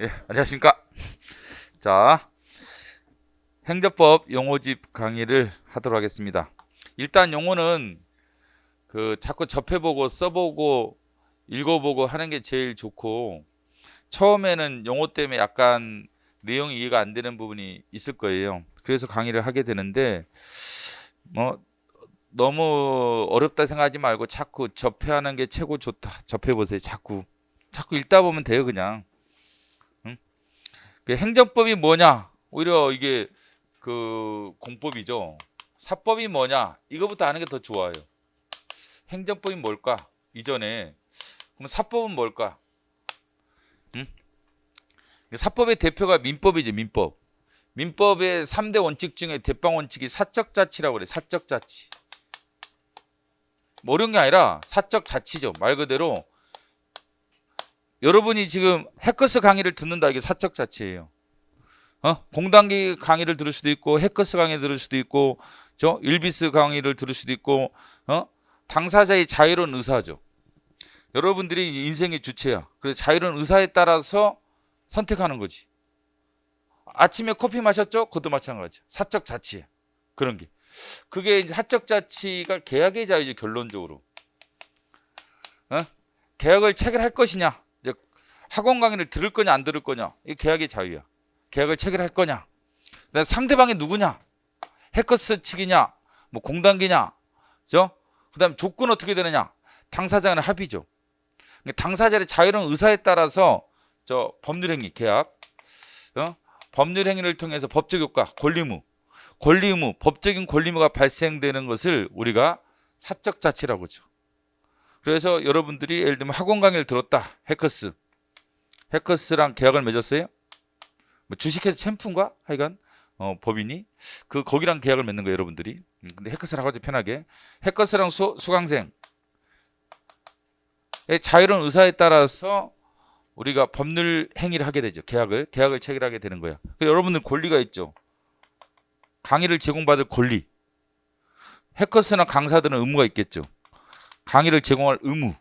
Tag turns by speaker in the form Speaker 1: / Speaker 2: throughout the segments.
Speaker 1: 예, 안녕하십니까. 자, 행정법 용어집 강의를 하도록 하겠습니다. 일단 용어는 자꾸 접해보고 써보고 읽어보고 하는 게 제일 좋고, 처음에는 용어 때문에 약간 내용이 이해가 안 되는 부분이 있을 거예요. 그래서 강의를 하게 되는데, 뭐 너무 어렵다 생각하지 말고 자꾸 접해하는 게 최고 좋다. 접해보세요. 자꾸 읽다 보면 돼요, 그냥. 응? 행정법이 뭐냐? 오히려 이게 공법이죠. 사법이 뭐냐? 이거부터 아는 게 더 좋아요. 행정법이 뭘까? 이전에. 그럼 사법은 뭘까? 응? 사법의 대표가 민법이죠, 민법. 민법의 3대 원칙 중에 대빵 원칙이 사적 자치라고 그래. 사적 자치. 뭐 어려운 게 아니라 사적 자치죠. 말 그대로 여러분이 지금 해커스 강의를 듣는다, 이게 사적 자치예요. 공단기 강의를 들을 수도 있고, 해커스 강의 들을 수도 있고, 일비스 강의를 들을 수도 있고, 당사자의 자유로운 의사죠. 여러분들이 인생의 주체야. 그래서 자유로운 의사에 따라서 선택하는 거지. 아침에 커피 마셨죠? 그것도 마찬가지야. 사적 자치. 그런 게. 그게 이제 사적 자치가 계약의 자유지, 결론적으로. 계약을 체결할 것이냐, 이제 학원 강의를 들을 거냐 안 들을 거냐, 이게 계약의 자유야. 계약을 체결할 거냐, 그다음에 상대방이 누구냐, 해커스 측이냐, 뭐 공단기냐, 그다음 조건 어떻게 되느냐, 당사자 간의 합의죠. 당사자의 자유로운 의사에 따라서 법률행위, 계약, 법률행위를 통해서 법적 효과, 권리의무, 법적인 권리의무가 발생되는 것을 우리가 사적 자치라고 하죠. 그래서 여러분들이 예를 들면 학원 강의를 들었다. 해커스랑 계약을 맺었어요. 뭐 주식회사 챔프인가? 하여간 법인이 거기랑 계약을 맺는 거예요, 여러분들이. 근데 해커스라고 하죠, 편하게. 해커스랑 수강생 자유로운 의사에 따라서 우리가 법률 행위를 하게 되죠. 계약을 체결하게 되는 거야. 여러분들 권리가 있죠. 강의를 제공받을 권리. 해커스나 강사들은 의무가 있겠죠. 강의를 제공할 의무.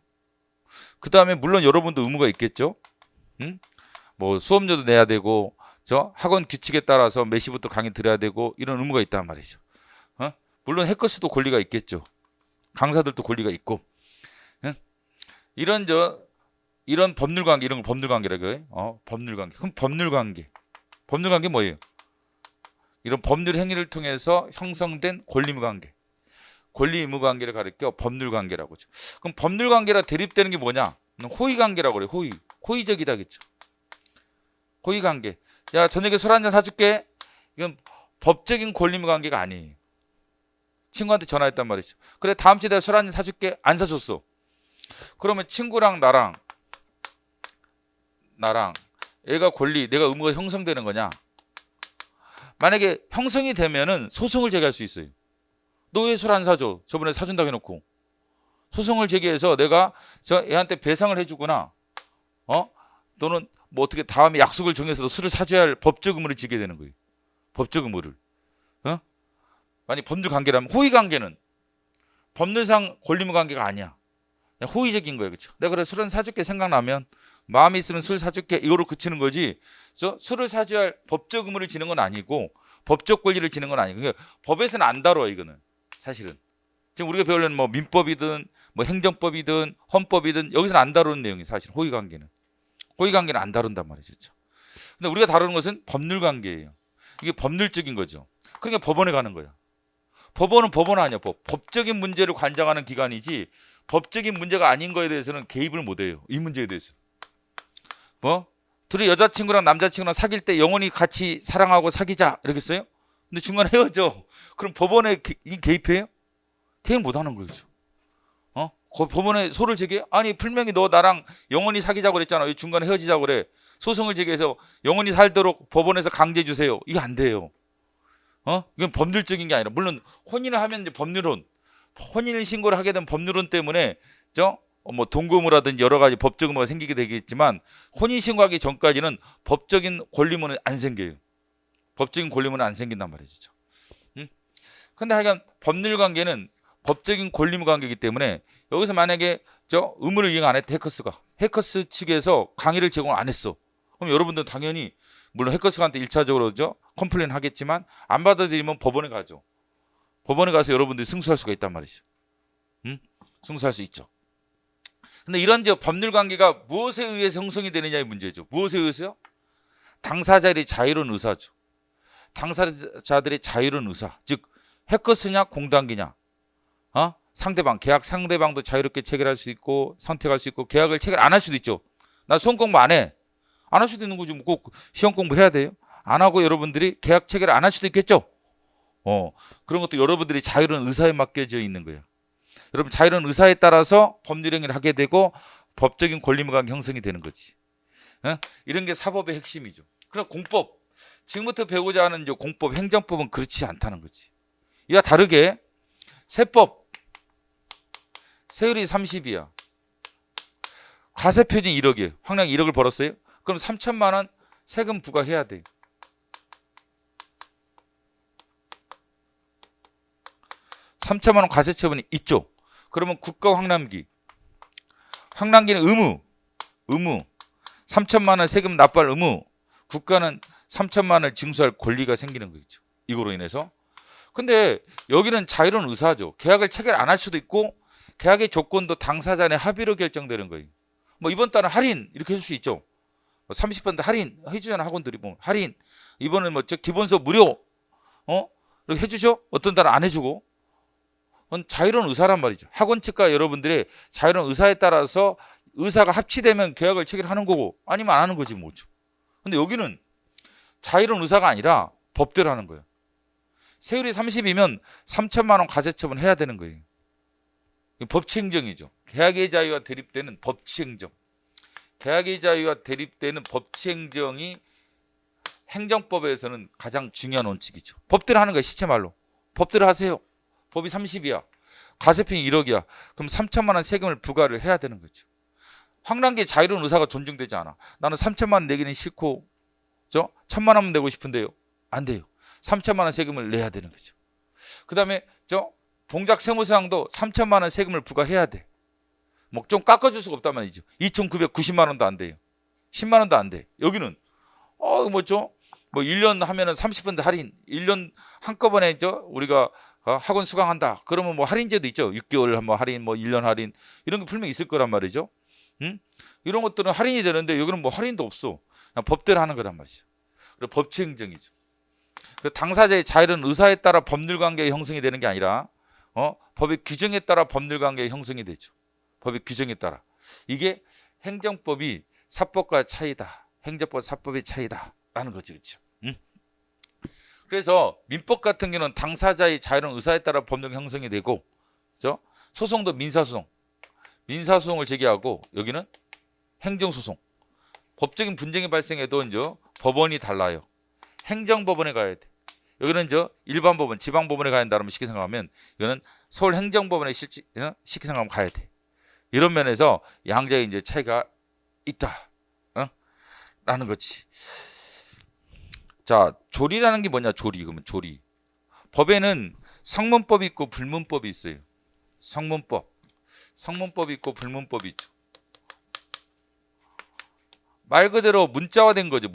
Speaker 1: 그 다음에 물론 여러분도 의무가 있겠죠. 뭐 수업료도 내야 되고, 학원 규칙에 따라서 몇 시부터 강의 들어야 되고, 이런 의무가 있단 말이죠. 물론 해커스도 권리가 있겠죠. 강사들도 권리가 있고. 이런 법률 관계, 이런 걸 법률 관계라고 해요. 법률 관계. 그럼 법률 관계 뭐예요? 이런 법률 행위를 통해서 형성된 권리 의무 관계. 권리 의무 관계를 가리켜 법률 관계라고 하죠. 그럼 법률 관계라 대립되는 게 뭐냐? 호의 관계라고 그래요. 호의적이다겠죠. 호의 관계. 야, 저녁에 술 한잔 사줄게. 이건 법적인 권리 의무 관계가 아니에요. 친구한테 전화했단 말이죠. 그래, 다음 주에 내가 술 한잔 사줄게. 안 사줬어. 그러면 친구랑 나랑 얘가 권리, 내가 의무가 형성되는 거냐? 만약에 형성이 되면은 소송을 제기할 수 있어요. 너 왜 술 안 사줘? 저번에 사준다고 해놓고. 소송을 제기해서 내가 애한테 배상을 해주거나, 또는 뭐 어떻게 다음에 약속을 정해서 술을 사줘야 할 법적 의무를 지게 되는 거예요. 법적 의무를. 만약 법률 관계라면, 호의 관계는 법률상 권리 의무 관계가 아니야. 그냥 호의적인 거예요, 그렇죠? 내가 그래 술은 사줄게, 생각나면 마음이 있으면 술 사줄게, 이거로 그치는 거지. 술을 사줘야 할 법적 의무를 지는 건 아니고, 법적 권리를 지는 건 아니고, 그러니까 법에서는 안 다뤄, 이거는. 사실은 지금 우리가 배우려는 뭐 민법이든 뭐 행정법이든 헌법이든 여기서는 안 다루는 내용이, 사실 호의관계는 안 다룬단 말이죠. 근데 우리가 다루는 것은 법률관계예요. 이게 법률적인 거죠. 그러니까 법원에 가는 거야. 법원은 법원 아니야. 법적인 문제를 관장하는 기관이지, 법적인 문제가 아닌 거에 대해서는 개입을 못 해요. 이 문제에 대해서. 뭐 둘이 여자친구랑 남자친구랑 사귈 때 영원히 같이 사랑하고 사귀자 이러겠어요? 근데 중간에 헤어져. 그럼 법원에 개입해요? 개입 못 하는 거죠. 법원에 소를 제기해? 아니, 분명히 너 나랑 영원히 사귀자고 그랬잖아. 왜 중간에 헤어지자고 그래? 소송을 제기해서 영원히 살도록 법원에서 강제해 주세요. 이게 안 돼요. 이건 법률적인 게 아니라, 물론 혼인을 하면 이제 법률론, 혼인 신고를 하게 된 법률론 때문에 뭐 동거의무라든지 여러 가지 법적 의무가 생기게 되겠지만, 혼인 신고하기 전까지는 법적인 권리문은 안 생겨요. 법적인 권리문은 안 생긴단 말이죠. 근데 하여간 법률 관계는 법적인 권리 의무 관계이기 때문에, 여기서 만약에 의무를 이행 안 했다, 해커스 측에서 강의를 제공을 안 했어. 그럼 여러분들은 당연히 물론 해커스한테 1차적으로 컴플레인 하겠지만 안 받아들이면 법원에 가죠. 법원에 가서 여러분들이 승소할 수가 있단 말이죠. 응? 승소할 수 있죠. 근데 이런 법률 관계가 무엇에 의해서 형성이 되느냐의 문제죠. 무엇에 의해서요? 당사자들의 자유로운 의사죠. 당사자들의 자유로운 의사. 즉 해커스냐 공단기냐. 상대방, 계약 상대방도 자유롭게 체결할 수 있고 선택할 수 있고 계약을 체결 안 할 수도 있죠. 나 수험 공부 안 해. 안 할 수도 있는 거지. 꼭 시험 공부 해야 돼요? 안 하고 여러분들이 계약 체결 안 할 수도 있겠죠. 그런 것도 여러분들이 자유로운 의사에 맡겨져 있는 거예요. 여러분 자유로운 의사에 따라서 법률 행위를 하게 되고 법적인 권리무관 형성이 되는 거지. 이런 게 사법의 핵심이죠. 그럼 공법, 지금부터 배우고자 하는 공법, 행정법은 그렇지 않다는 거지. 이와 다르게 세법, 세율이 30이야. 과세표준 1억이에요. 황량 1억을 벌었어요. 그럼 3천만 원 세금 부과해야 돼. 3천만 원 과세 처분이 있죠. 그러면 국가 황남기는 의무 3천만 원 세금 납부할 의무, 국가는 3천만 원을 징수할 권리가 생기는 거죠. 이거로 인해서. 근데 여기는 자유로운 의사죠. 계약을 체결 안 할 수도 있고 계약의 조건도 당사자 내 합의로 결정되는 거예요. 뭐 이번 달은 할인 이렇게 해줄 수 있죠. 30% 할인 해주잖아. 학원들이 할인, 이번은 기본서 무료 이렇게 해주죠. 어떤 달은 안 해주고. 그건 자유로운 의사란 말이죠. 학원 측과 여러분들의 자유로운 의사에 따라서 의사가 합치되면 계약을 체결하는 거고 아니면 안 하는 거지 뭐죠. 근데 여기는 자유로운 의사가 아니라 법대로 하는 거예요. 세율이 30이면 3천만 원 과세처분 해야 되는 거예요. 법치행정이죠. 계약의 자유와 대립되는 법치행정. 계약의 자유와 대립되는 법치행정이 행정법에서는 가장 중요한 원칙이죠. 법대로 하는 거예요. 시체말로. 법대로 하세요. 법이 30이야. 과세표는 1억이야. 그럼 3천만 원 세금을 부과를 해야 되는 거죠. 황량기의 자유로운 의사가 존중되지 않아. 나는 3천만 원 내기는 싫고 1천만 원만 내고 싶은데요. 안 돼요. 3천만 원 세금을 내야 되는 거죠. 그 다음에 동작 세무사항도 3천만 원 세금을 부과해야 돼. 뭐 좀 깎아줄 수가 없단 말이죠. 2,990만 원도 안 돼요. 10만 원도 안 돼. 여기는 1년 하면은 30% 할인, 1년 한꺼번에 우리가 학원 수강한다. 그러면 뭐 할인제도 있죠. 6개월 한번 할인, 1년 할인 이런 게 분명히 있을 거란 말이죠. 이런 것들은 할인이 되는데 여기는 뭐 할인도 없어. 그냥 법대로 하는 거란 말이죠. 그리고 법치행정이죠. 당사자의 자유로운 의사에 따라 법률관계가 형성이 되는 게 아니라 법의 규정에 따라 법률관계가 형성이 되죠. 법의 규정에 따라. 이게 행정법이 사법과 차이다. 행정법 사법의 차이다라는 거죠. 그렇죠? 그래서 민법 같은 경우는 당사자의 자유로운 의사에 따라 법령 형성이 되고, 그렇죠? 소송도 민사소송을 제기하고, 여기는 행정소송. 법적인 분쟁이 발생해도 법원이 달라요. 행정법원에 가야 돼. 여기는 일반 법원, 지방 법원에 가야 된다면 쉽게 생각하면 이거는 서울 행정법원에 쉽게 생각하면 가야 돼. 이런 면에서 양자의 차이가 있다. 라는 거지. 자, 조리라는 게 뭐냐? 그러면 조리. 법에는 성문법이 있고 불문법이 있어요. 성문법이 있고 불문법이 있죠. 말 그대로 문자화된 거죠.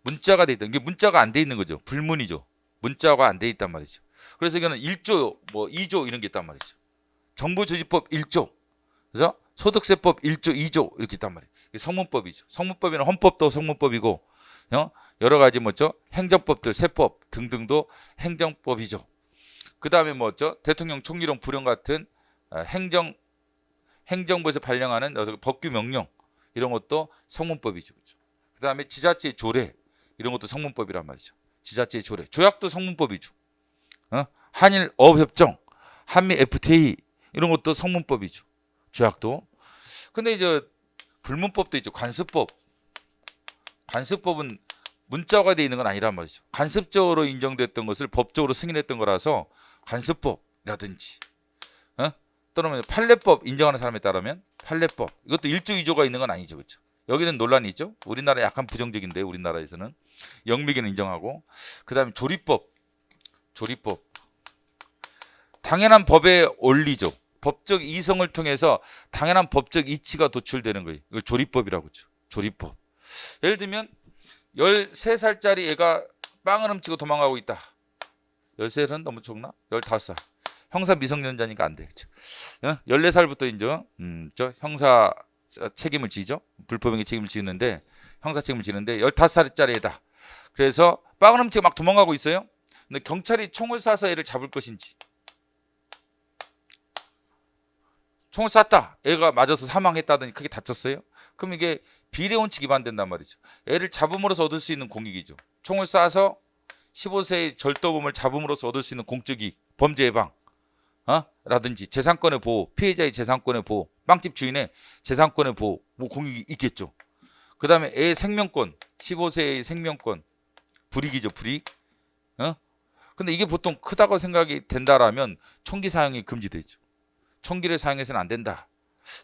Speaker 1: 문자가 돼 있다. 이게 문자가 안 돼 있는 거죠. 불문이죠. 문자가 안 돼 있단 말이죠. 그래서 이거는 1조, 2조 이런 게 있단 말이죠. 정부조직법 1조, 그래서 소득세법 1조, 2조 이렇게 있단 말이에요. 이게 성문법이죠. 성문법에는 헌법도 성문법이고, 여러 가지 행정법들, 세법 등등도 행정법이죠. 그 다음에 대통령 총리령 불령 같은 행정부에서 발령하는 법규 명령 이런 것도 성문법이죠. 그 다음에 지자체 조례 이런 것도 성문법이란 말이죠. 지자체 조례, 조약도 성문법이죠. 한일 어업협정, 한미 FTA 이런 것도 성문법이죠. 조약도. 근데 불문법도 있죠. 관습법은 문자가 되어 있는 건 아니란 말이죠. 관습적으로 인정됐던 것을 법적으로 승인했던 거라서 관습법이라든지 또는 판례법 인정하는 사람에 따르면 판례법 이것도 1조 2조가 있는 건 아니죠. 그렇죠? 여기는 논란이 있죠. 우리나라 약간 부정적인데 우리나라에서는 영미기는 인정하고 그 다음에 조리법 당연한 법의 원리죠. 법적 이성을 통해서 당연한 법적 이치가 도출되는 거예요. 이걸 조리법이라고 하죠. 조리법. 예를 들면 13살짜리 애가 빵을 훔치고 도망가고 있다. 13살은 너무 적나? 15살. 형사 미성년자니까 안 돼. 그쵸? 14살부터 이제 형사 책임을 지죠. 불법행위 책임을 지는데 형사 책임을 지는데 15살짜리 애다. 그래서 빵을 훔치고 막 도망가고 있어요. 근데 경찰이 총을 쏴서 애를 잡을 것인지. 총을 쐈다. 애가 맞아서 사망했다더니 크게 다쳤어요. 그럼 이게 비례 원칙 위반된단 말이죠. 애를 잡음으로써 얻을 수 있는 공익이죠. 총을 쏴서 15세의 절도범을 잡음으로써 얻을 수 있는 공적 이익, 범죄 예방, 라든지 재산권의 보호, 피해자의 재산권의 보호, 빵집 주인의 재산권의 보호, 뭐 공익이 있겠죠. 그 다음에 애 생명권, 15세의 생명권, 불이익이죠, 불이익. 근데 이게 보통 크다고 생각이 된다라면 총기 사용이 금지되죠. 총기를 사용해서는 안 된다.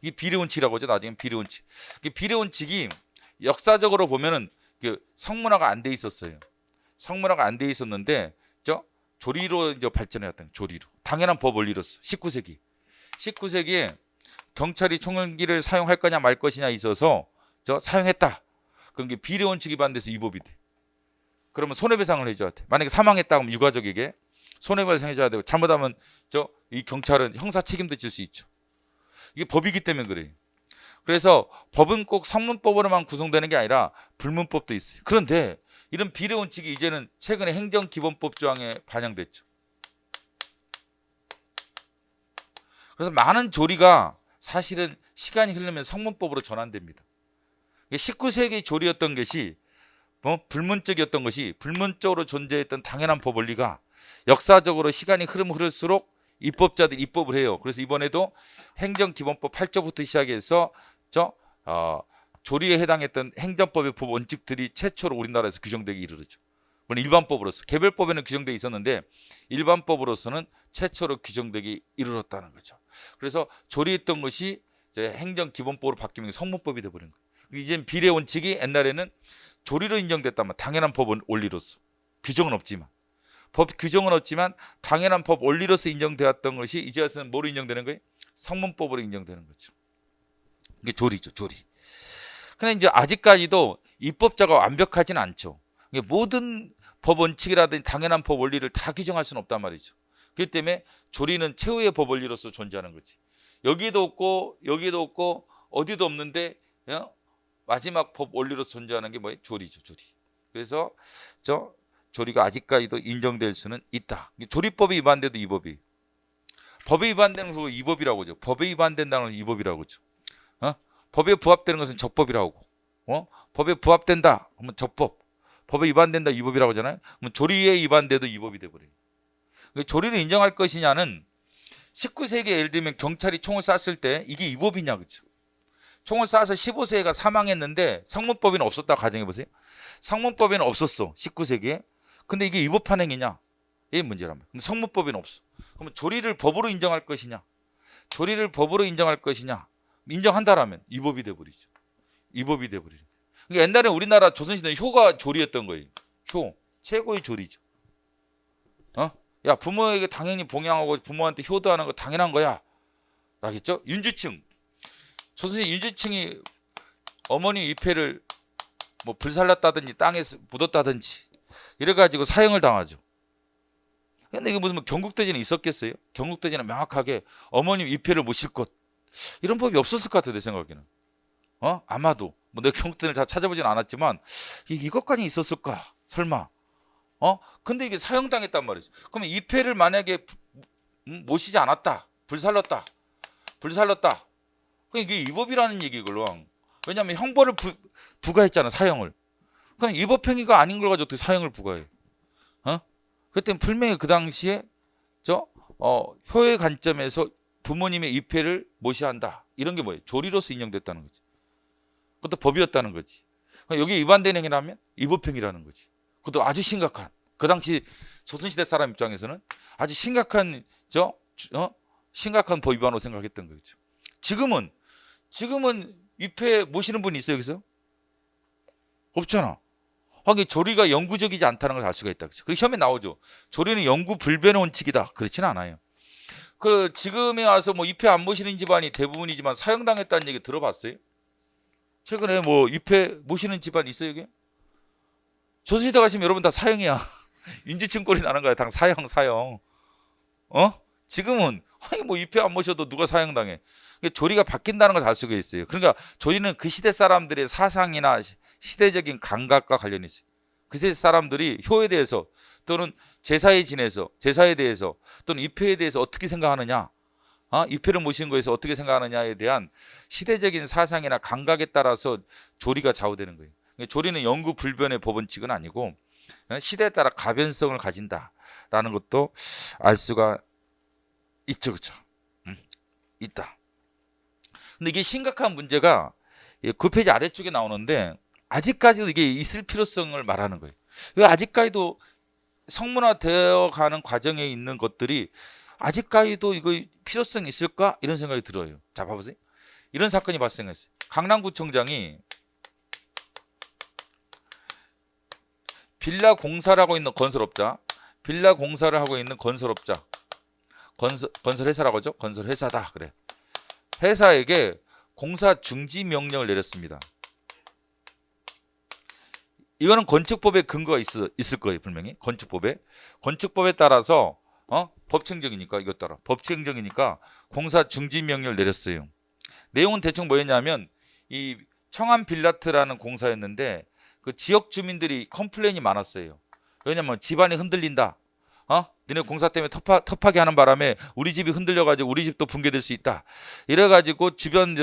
Speaker 1: 이게 비례원칙이라고 하죠. 나중에 비례원칙. 이게 비례원칙이 역사적으로 보면은 성문화가 안 돼 있었어요. 성문화가 안 돼 있었는데 조리로 이제 발전해왔던 조리로. 당연한 법 원리로서 19세기에 경찰이 총기를 사용할 거냐 말 것이냐 있어서 사용했다. 그런 게 비례원칙 위반돼서 위법이 돼. 그러면 손해배상을 해줘야 돼. 만약에 사망했다 그러면 유가족에게 손해배상 해줘야 되고 잘못하면 이 경찰은 형사 책임도 질 수 있죠. 이게 법이기 때문에 그래요. 그래서 법은 꼭 성문법으로만 구성되는 게 아니라 불문법도 있어요. 그런데 이런 비례원칙이 이제는 최근에 행정기본법 조항에 반영됐죠. 그래서 많은 조리가 사실은 시간이 흐르면 성문법으로 전환됩니다. 19세기 조리였던 것이 불문적이었던 것이 불문적으로 존재했던 당연한 법 원리가 역사적으로 시간이 흐를수록 입법자들이 입법을 해요. 그래서 이번에도 행정기본법 8조부터 시작해서 조리에 해당했던 행정법의 법 원칙들이 최초로 우리나라에서 규정되기 이르렀죠. 물론 일반법으로서 개별법에는 규정되어 있었는데 일반법으로서는 최초로 규정되기 이르렀다는 거죠. 그래서 조리했던 것이 이제 행정기본법으로 바뀌면 성문법이 되어버린 거예요. 이제 비례 원칙이 옛날에는 조리로 인정됐다면 당연한 법 원리로서 규정은 없지만 당연한 법 원리로서 인정되었던 것이 이제 와서는 뭐로 인정되는 거예요? 성문법으로 인정되는 거죠. 이게 조리죠, 조리. 근데 이제 아직까지도 입법자가 완벽하지는 않죠. 모든 법 원칙이라든지 당연한 법 원리를 다 규정할 수는 없단 말이죠. 그렇기 때문에 조리는 최후의 법 원리로서 존재하는 거지. 여기도 없고 어디도 없는데 마지막 법 원리로서 존재하는 게 뭐예요? 조리죠, 조리. 그래서 조리가 아직까지도 인정될 수는 있다. 조리법이 위반돼도 이법이. 법에 위반되는 것을 이법이라고 하죠. 법에 위반된다는 건 이법이라고 하죠. 법에 부합되는 것은 적법이라고 하고, 법에 부합된다 하면 적법, 법에 위반된다 위법이라고 하잖아요. 그럼 조리에 위반돼도 위법이 돼버려요. 조리를 인정할 것이냐는 19세기에 예를 들면 경찰이 총을 쐈을 때 이게 위법이냐, 그렇죠? 총을 쏴서 15세가 사망했는데 성문법에는 없었다고 가정해보세요. 성문법에는 없었어, 19세기에. 근데 이게 위법한 행위냐? 이게 문제란 말이야. 성문법에는 없어. 그러면 조리를 법으로 인정할 것이냐? 조리를 법으로 인정할 것이냐? 인정한다라면 위법이 돼버리죠. 위법이 돼버리죠. 그러니까 옛날에 우리나라 조선시대는 효가 조리였던 거예요. 효, 최고의 조리죠. 야, 부모에게 당연히 봉양하고 부모한테 효도하는 거 당연한 거야 라겠죠. 윤주층, 조선시대 윤주층이 어머니 위패를 뭐 불살랐다든지 땅에 묻었다든지 이래가지고 사형을 당하죠. 근데 이게 무슨 경국대전이 있었겠어요? 경국대전은 명확하게 어머니 위패를 모실 것 이런 법이 없었을 것 같아, 내 생각에는. 아마도 뭐 내가 경국대전을 다 찾아보진 않았지만 이것까지 있었을까? 설마. 근데 이게 사형당했단 말이죠. 그러면 위패를 만약에 모시지 않았다, 불살랐다. 그러니까 이게 위법이라는 얘기걸로. 왜냐하면 형벌을 부과했잖아, 사형을. 그럼 위법행위가 아닌 걸 가지고 어떻게 사형을 부과해? 그때 분명히 그 당시에 효의 관점에서 부모님의 위패를 모셔야 한다. 이런 게 뭐예요? 조리로서 인정됐다는 거지. 그것도 법이었다는 거지. 여기 위반된 행위라면 위법행위라는 거지. 그것도 아주 심각한. 그 당시 조선시대 사람 입장에서는 아주 심각한 심각한 법 위반으로 생각했던 거죠. 지금은 위패 모시는 분이 있어요, 여기서? 없잖아. 하긴 조리가 영구적이지 않다는 걸 알 수가 있다. 그렇죠? 시험에 나오죠. 조리는 영구 불변의 원칙이다. 그렇지는 않아요. 지금에 와서 뭐 위패 안 모시는 집안이 대부분이지만 사형당했다는 얘기 들어봤어요? 최근에 뭐 위패 모시는 집안 있어요, 여기? 조선시대 가시면 여러분 다 사형이야. 인지층권이 나는 거야. 당 사형, 사형. 지금은 아니 뭐 위패 안 모셔도 누가 사형당해. 조리가 바뀐다는 걸 알 수가 있어요. 그러니까 조리는 그 시대 사람들의 사상이나 시대적인 감각과 관련이 있어요. 그 시대 사람들이 효에 대해서 또는 제사에 지내서 제사에 대해서 또는 위패에 대해서 어떻게 생각하느냐, 위패를 모시는 것에서 어떻게 생각하느냐에 대한 시대적인 사상이나 감각에 따라서 조리가 좌우되는 거예요. 조리는 영구 불변의 법원칙은 아니고 시대에 따라 가변성을 가진다라는 것도 알 수가 있죠, 그렇죠? 있다. 근데 이게 심각한 문제가 그 페이지 아래쪽에 나오는데 아직까지도 이게 있을 필요성을 말하는 거예요. 왜 아직까지도 성문화되어 가는 과정에 있는 것들이 아직까지도 이거 필요성이 있을까? 이런 생각이 들어요. 자, 봐보세요. 이런 사건이 발생했어요. 강남구청장이 빌라 공사를 하고 있는 건설업자, 빌라 공사를 하고 있는 건설업자, 건설회사라고 하죠? 건설회사다. 그래. 회사에게 공사 중지 명령을 내렸습니다. 이거는 건축법에 근거가 있을 거예요, 분명히. 건축법에 따라서 법칙행정이니까 이것 따라 법칙행정이니까 공사 중지 명령을 내렸어요. 내용은 대충 뭐였냐면 이 청암 빌라트라는 공사였는데 그 지역 주민들이 컴플레인이 많았어요. 왜냐면 집안이 흔들린다. 니네 공사 때문에 터파게 하는 바람에 우리 집이 흔들려가지고 우리 집도 붕괴될 수 있다. 이래가지고 주변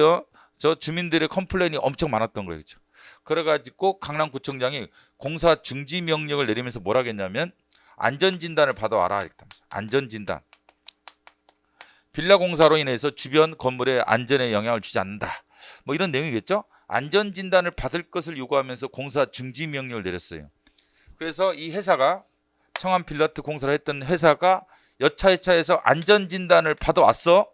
Speaker 1: 저 주민들의 컴플레인이 엄청 많았던 거예요. 그렇죠? 그래가지고 강남구청장이 공사 중지 명령을 내리면서 뭐라 했냐면 안전진단을 받아와라. 안전진단. 빌라 공사로 인해서 주변 건물의 안전에 영향을 주지 않는다. 뭐 이런 내용이겠죠? 안전진단을 받을 것을 요구하면서 공사 중지 명령을 내렸어요. 그래서 이 회사가 청암 빌라트 공사를 했던 회사가 여차여차해서 안전진단을 받아왔어.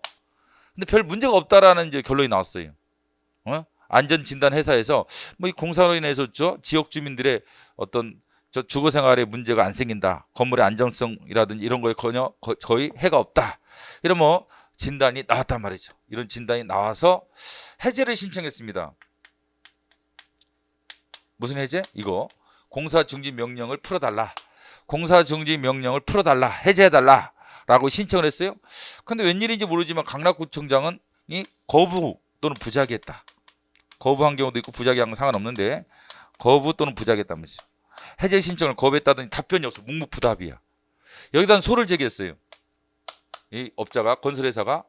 Speaker 1: 근데 별 문제가 없다라는 이제 결론이 나왔어요. 안전진단 회사에서 뭐 이 공사로 인해서 지역 주민들의 어떤 주거 생활에 문제가 안 생긴다. 건물의 안정성이라든지 이런 거에 거의 해가 없다. 이런 뭐 진단이 나왔단 말이죠. 이런 진단이 나와서 해제를 신청했습니다. 무슨 해제? 이거 공사 중지 명령을 풀어달라. 공사 중지 명령을 풀어달라. 해제해달라. 라고 신청을 했어요. 근데 웬일인지 모르지만 강남구청장은 이 거부 또는 부작위했다. 거부한 경우도 있고 부작위한 건 상관없는데 거부 또는 부작위했단 말이죠. 해제 신청을 거부했다더니 답변이 없어. 묵묵부답이야. 여기다 소를 제기했어요. 이 업자가 건설회사가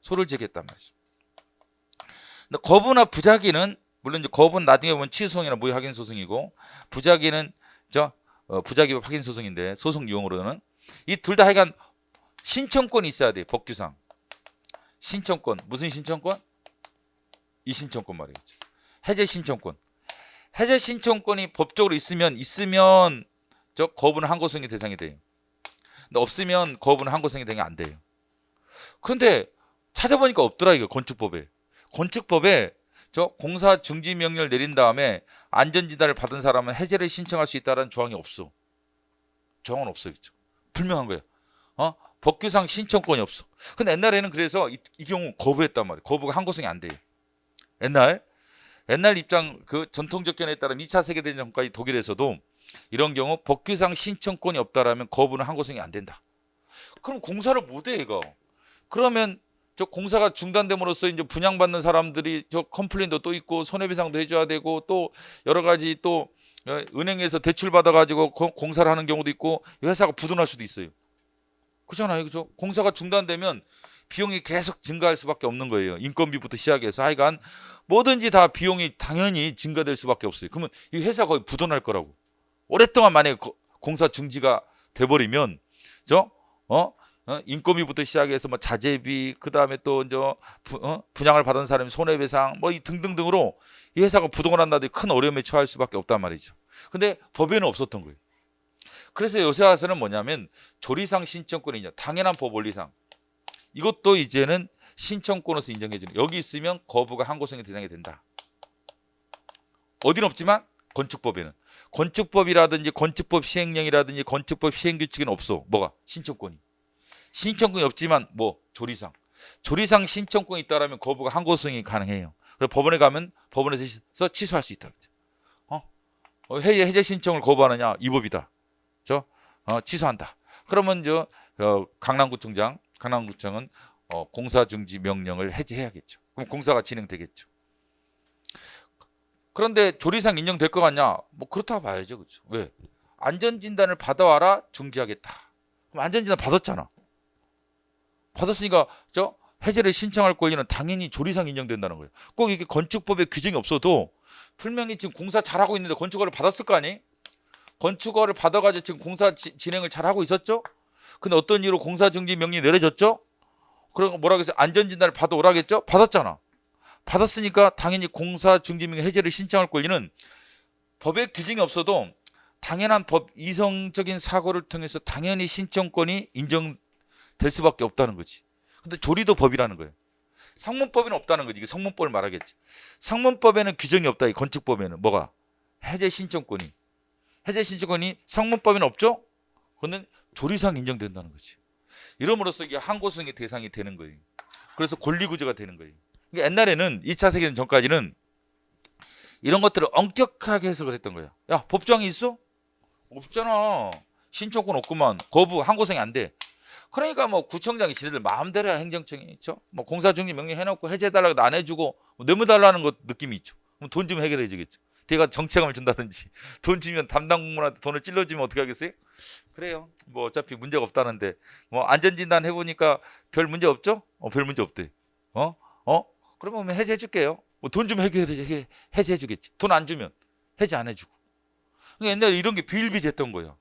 Speaker 1: 소를 제기했단 말이죠. 근데 거부나 부작위는 물론 이제 거부는 나중에 보면 취소송이나 무효 확인 소송이고 부작위는 부작위 확인 소송인데 소송 유형으로는 이 둘 다 하여간 신청권이 있어야 돼. 법규상 신청권. 무슨 신청권? 이 신청권 말이겠죠. 해제 신청권. 해제 신청권이 법적으로 있으면 저 거부는 항고성의 대상이 돼요. 근데 없으면 거부는 항고성의 대상이 안 돼요. 그런데 찾아보니까 없더라. 이거 건축법에 저 공사 중지 명령을 내린 다음에 안전진단을 받은 사람은 해제를 신청할 수 있다는 조항이 없어. 조항은 없어. 그렇죠? 불명한 거야. 법규상 신청권이 없어. 근데 옛날에는 그래서 이 경우 거부했단 말이에요. 거부가 항고성이 안 돼요. 옛날 입장 그 전통적 견해에 따르면 2차 세계대전 전까지 독일에서도 이런 경우 법규상 신청권이 없다라면 거부는 항고성이 안 된다. 그럼 공사를 못해 이거. 그러면 저 공사가 중단됨으로써 이제 분양받는 사람들이 저 컴플레인도 또 있고 손해배상도 해줘야 되고 또 여러 가지 또 은행에서 대출 받아가지고 공사를 하는 경우도 있고 회사가 부도날 수도 있어요. 그렇잖아요, 그죠? 공사가 중단되면 비용이 계속 증가할 수밖에 없는 거예요. 인건비부터 시작해서 하여간 뭐든지 다 비용이 당연히 증가될 수밖에 없어요. 그러면 이 회사 거의 부도날 거라고. 오랫동안 만약에 공사 중지가 돼버리면 인건비부터 시작해서 뭐 자재비 그다음에 또 분양을 받은 사람이 손해배상 뭐 이 등등등으로 이 회사가 부도가 난다든지 큰 어려움에 처할 수밖에 없단 말이죠. 근데 법에는 없었던 거예요. 그래서 요새 와서는 뭐냐면 조리상 신청권이냐 당연한 법 원리상 이것도 이제는 신청권으로서 인정해주는. 여기 있으면 거부가 항고성의 대상이 된다. 어디는 없지만 건축법에는 건축법이라든지 건축법 시행령이라든지 건축법 시행규칙은 없어. 뭐가? 신청권이 없지만 뭐 조리상 신청권이 있다라면 거부가 항고성이 가능해요. 그래서 법원에 가면 법원에서 취소할 수 있다. 해제 신청을 거부하느냐? 위법이다. 그렇죠? 취소한다. 그러면 강남구청은 공사 중지 명령을 해제해야겠죠. 그럼 공사가 진행되겠죠. 그런데 조리상 인정될 것 같냐? 뭐 그렇다고 봐야죠. 그렇죠? 왜? 안전진단을 받아와라 중지하겠다. 그럼 안전진단 받았잖아. 받았으니까 해제를 신청할 권리는 당연히 조리상 인정된다는 거예요. 꼭 이게 건축법에 규정이 없어도 분명히 지금 공사 잘하고 있는데 건축허를 받았을 거 아니? 건축허를 받아가지고 지금 공사 진행을 잘하고 있었죠? 근데 어떤 이유로 공사 중지 명령이 내려졌죠? 그럼 뭐라고 해서 안전진단을 받아오라겠죠? 받았잖아. 받았으니까 당연히 공사 중지 명령 해제를 신청할 권리는 법에 규정이 없어도 당연한 법 이성적인 사고를 통해서 당연히 신청권이 인정될 수밖에 없다는 거지. 근데 조리도 법이라는 거예요. 성문법에는 없다는 거지. 이게 성문법을 말하겠지. 성문법에는 규정이 없다. 이 건축법에는 뭐가? 해제 신청권이 성문법에는 없죠? 그런데 조리상 인정된다는 거지. 이름으로써 이게 항고성의 대상이 되는 거예요. 그래서 권리구조가 되는 거예요. 그러니까 옛날에는 2차 세계대전 전까지는 이런 것들을 엄격하게 해석을 했던 거야. 야, 법조항이 있어? 없잖아. 신청권 없구만. 거부, 항고성이 안 돼. 그러니까 뭐 구청장이 지네들 마음대로 해야 행정청이 있죠. 뭐 공사중지 명령 해놓고 해제해달라고 안 해주고 뭐 뇌물달라는 것 느낌이 있죠. 그럼 돈 주면 해결해 주겠죠. 걔가 정책감을 준다든지 돈 주면 담당 공무원한테 돈을 찔러주면 어떻게 하겠어요? 그래요. 뭐 어차피 문제가 없다는데 뭐 안전진단 해보니까 별 문제 없죠? 별 문제 없대. 그러면 해제해 줄게요. 뭐 돈 주면 해제해 주겠지. 돈 안 주면 해제 안 해주고. 그러니까 옛날에 이런 게 비일비재했던 거야.